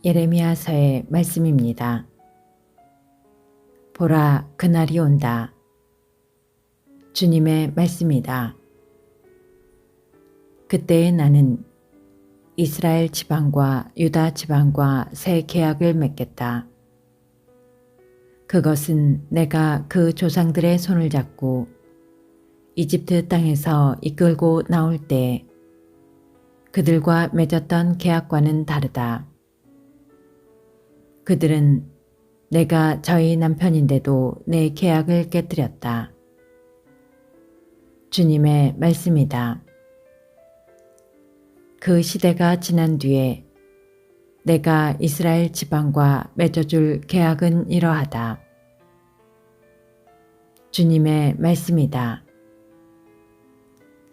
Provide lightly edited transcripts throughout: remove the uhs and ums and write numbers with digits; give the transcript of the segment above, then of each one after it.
예레미야서의 말씀입니다. 보라, 그날이 온다. 주님의 말씀이다. 그때에 나는 이스라엘 지방과 유다 지방과 새 계약을 맺겠다. 그것은 내가 그 조상들의 손을 잡고 이집트 땅에서 이끌고 나올 때 그들과 맺었던 계약과는 다르다. 그들은 내가 저희 남편인데도 내 계약을 깨뜨렸다. 주님의 말씀이다. 그 시대가 지난 뒤에 내가 이스라엘 지방과 맺어줄 계약은 이러하다. 주님의 말씀이다.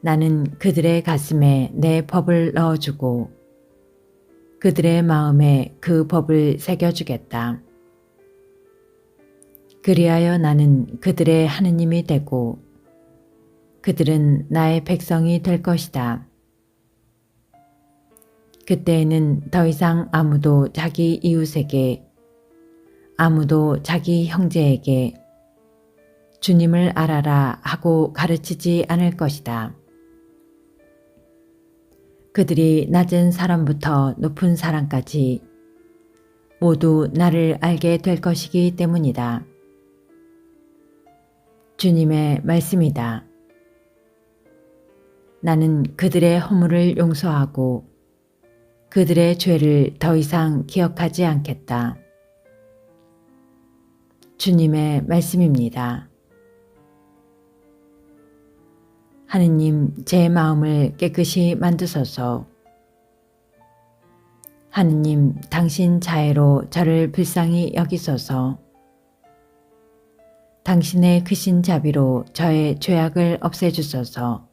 나는 그들의 가슴에 내 법을 넣어주고 그들의 마음에 그 법을 새겨주겠다. 그리하여 나는 그들의 하느님이 되고 그들은 나의 백성이 될 것이다. 그때에는 더 이상 아무도 자기 이웃에게, 아무도 자기 형제에게 주님을 알아라 하고 가르치지 않을 것이다. 그들이 낮은 사람부터 높은 사람까지 모두 나를 알게 될 것이기 때문이다. 주님의 말씀이다. 나는 그들의 허물을 용서하고 그들의 죄를 더 이상 기억하지 않겠다. 주님의 말씀입니다. 하느님, 제 마음을 깨끗이 만드소서. 하느님, 당신 자애로 저를 불쌍히 여기소서. 당신의 크신 자비로 저의 죄악을 없애주소서.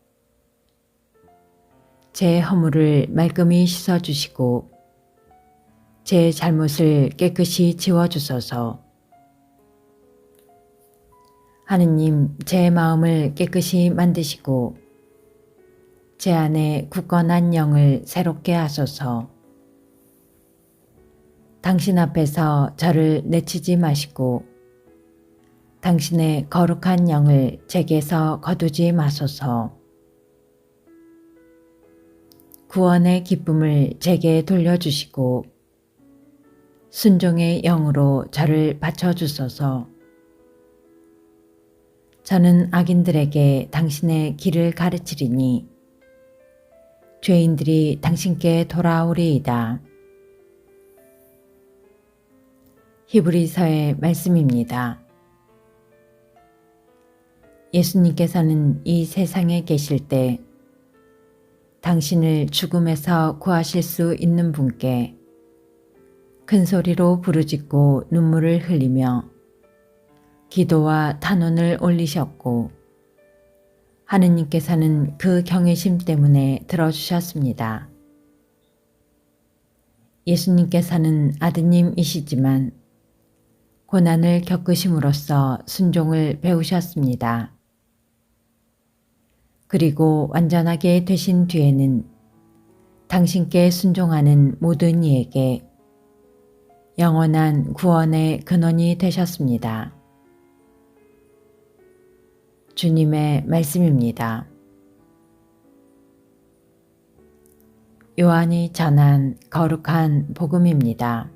제 허물을 말끔히 씻어주시고 제 잘못을 깨끗이 지워주소서. 하느님, 제 마음을 깨끗이 만드시고 제 안에 굳건한 영을 새롭게 하소서. 당신 앞에서 저를 내치지 마시고 당신의 거룩한 영을 제게서 거두지 마소서. 구원의 기쁨을 제게 돌려주시고 순종의 영으로 저를 바쳐주소서. 저는 악인들에게 당신의 길을 가르치리니 죄인들이 당신께 돌아오리이다. 히브리서의 말씀입니다. 예수님께서는 이 세상에 계실 때 당신을 죽음에서 구하실 수 있는 분께 큰 소리로 부르짖고 눈물을 흘리며 기도와 탄원을 올리셨고 하느님께서는 그 경외심 때문에 들어주셨습니다. 예수님께서는 아드님이시지만 고난을 겪으심으로써 순종을 배우셨습니다. 그리고 완전하게 되신 뒤에는 당신께 순종하는 모든 이에게 영원한 구원의 근원이 되셨습니다. 주님의 말씀입니다. 요한이 전한 거룩한 복음입니다.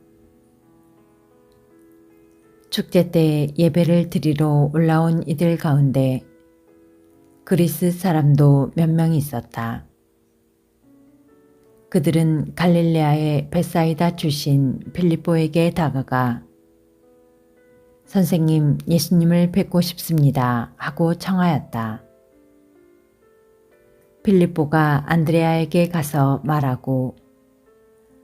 축제 때 예배를 드리러 올라온 이들 가운데 그리스 사람도 몇 명 있었다. 그들은 갈릴레아의 벳사이다 출신 빌립보에게 다가가 선생님, 예수님을 뵙고 싶습니다 하고 청하였다. 빌립보가 안드레아에게 가서 말하고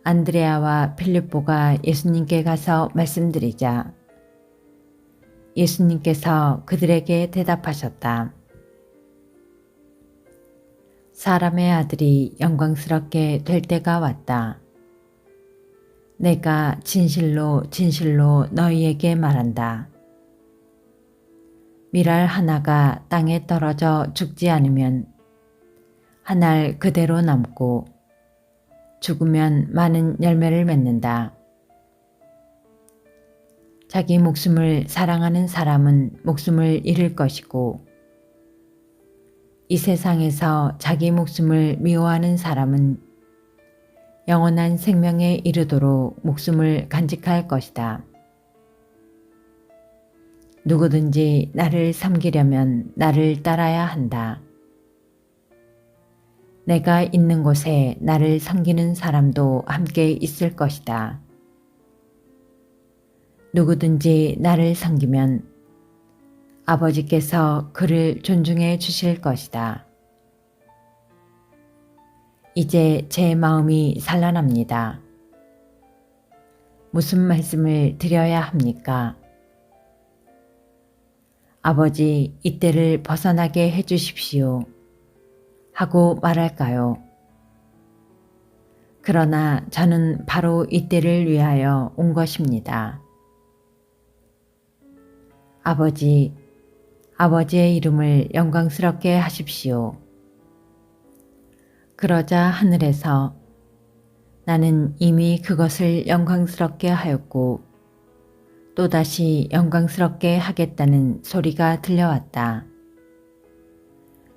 안드레아와 빌립보가 예수님께 가서 말씀드리자 예수님께서 그들에게 대답하셨다. 사람의 아들이 영광스럽게 될 때가 왔다. 내가 진실로 진실로 너희에게 말한다. 밀알 하나가 땅에 떨어져 죽지 않으면 한 알 그대로 남고 죽으면 많은 열매를 맺는다. 자기 목숨을 사랑하는 사람은 목숨을 잃을 것이고 이 세상에서 자기 목숨을 미워하는 사람은 영원한 생명에 이르도록 목숨을 간직할 것이다. 누구든지 나를 섬기려면 나를 따라야 한다. 내가 있는 곳에 나를 섬기는 사람도 함께 있을 것이다. 누구든지 나를 섬기면 아버지께서 그를 존중해 주실 것이다. 이제 제 마음이 산란합니다. 무슨 말씀을 드려야 합니까? 아버지, 이때를 벗어나게 해 주십시오. 하고 말할까요? 그러나 저는 바로 이때를 위하여 온 것입니다. 아버지, 아버지의 이름을 영광스럽게 하십시오. 그러자 하늘에서 나는 이미 그것을 영광스럽게 하였고 또다시 영광스럽게 하겠다는 소리가 들려왔다.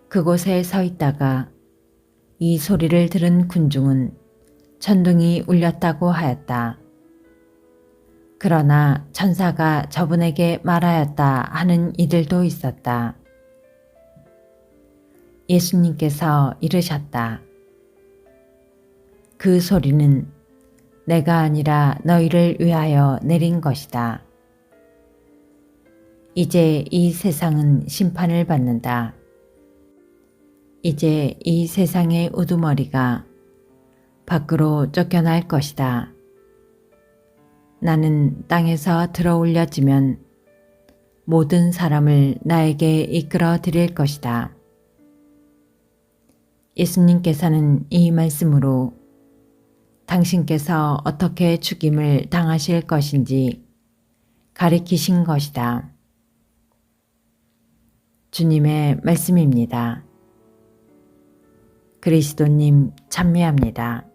그곳에 서 있다가 이 소리를 들은 군중은 천둥이 울렸다고 하였다. 그러나 천사가 저분에게 말하였다 하는 이들도 있었다. 예수님께서 이르셨다. 그 소리는 내가 아니라 너희를 위하여 내린 것이다. 이제 이 세상은 심판을 받는다. 이제 이 세상의 우두머리가 밖으로 쫓겨날 것이다. 나는 땅에서 들어 올려지면 모든 사람을 나에게 이끌어 드릴 것이다. 예수님께서는 이 말씀으로 당신께서 어떻게 죽임을 당하실 것인지 가리키신 것이다. 주님의 말씀입니다. 그리스도님 참미합니다.